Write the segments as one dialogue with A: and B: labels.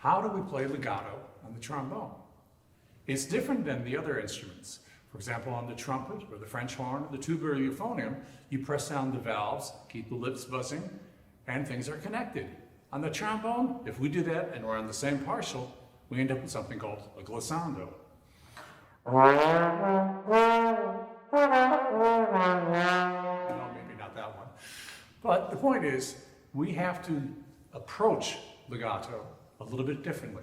A: how do we play legato on the trombone? It's different than the other instruments. For example, on the trumpet or the French horn or the tuba or euphonium, you press down the valves, keep the lips buzzing, and things are connected. On the trombone, if we do that and we're on the same partial, we end up with something called a glissando. No, maybe not that one. But the point is, we have to approach legato a little bit differently.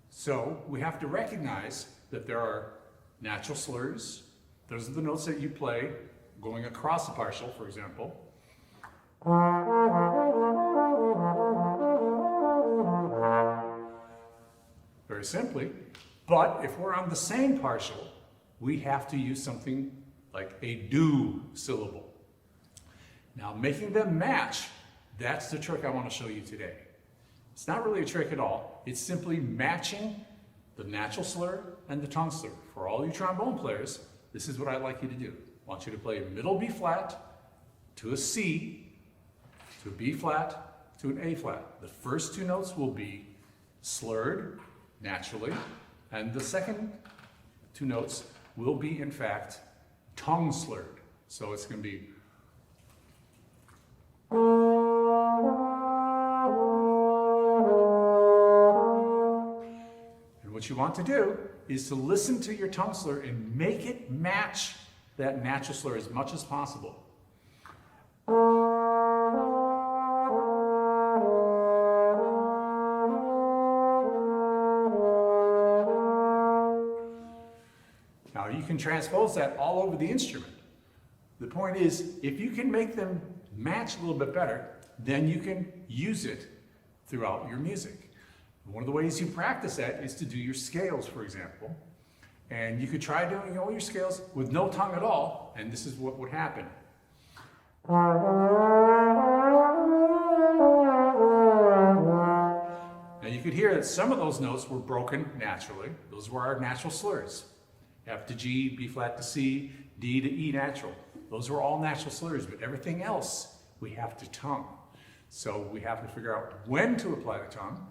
A: So we have to recognize that there are natural slurs. Those are the notes that you play going across the partial, for example. Very simply. But if we're on the same partial, we have to use something like a do syllable. Now, making them match, that's the trick I want to show you today. It's not really a trick at all. It's simply matching the natural slur and the tongue slur. For all you trombone players, this is what I'd like you to do. I want you to play a middle B flat to a C, to a B flat, to an A flat. The first two notes will be slurred naturally, and the second two notes will be, in fact, tongue slurred. So it's going to be what you want to do is to listen to your tongue slur and make it match that natural slur as much as possible. Now you can transpose that all over the instrument. The point is, if you can make them match a little bit better, then you can use it throughout your music. One of the ways you practice that is to do your scales, for example. And you could try doing all your scales with no tongue at all, and this is what would happen. Now you could hear that some of those notes were broken naturally. Those were our natural slurs. F to G, B flat to C, D to E natural. Those were all natural slurs, but everything else we have to tongue. So we have to figure out when to apply the tongue.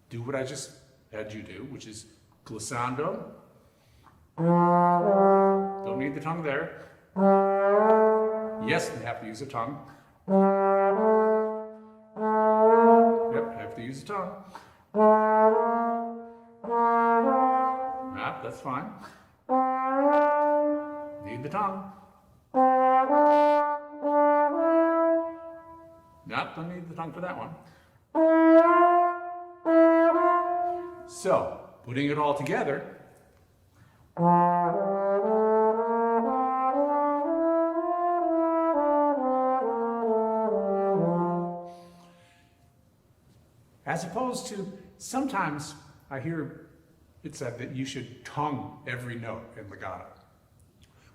A: Do what I just had you do, which is glissando. Don't need the tongue there. Yes, we have to use the tongue. Yep, have to use the tongue. Yep, that's fine. Need the tongue. Nope, don't need the tongue for that one. So, putting it all together, as opposed to sometimes I hear it said that you should tongue every note in legato.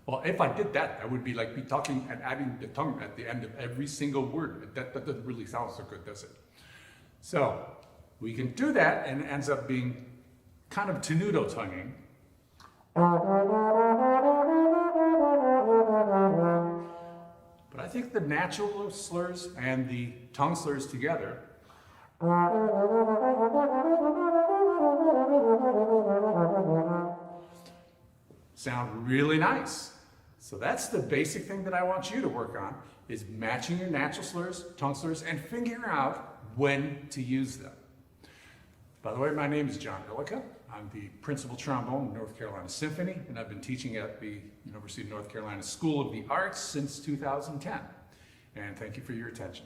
A: Well, if I did that, I would be like talking and adding the tongue at the end of every single word. That doesn't really sound so good, does it? So, we can do that, and it ends up being kind of tenuto tonguing. But I think the natural slurs and the tongue slurs together sound really nice. So that's the basic thing that I want you to work on, is matching your natural slurs, tongue slurs, and figuring out when to use them. By the way, my name is John Ilika. I'm the principal trombone in North Carolina Symphony, and I've been teaching at the University of North Carolina School of the Arts since 2010. And thank you for your attention.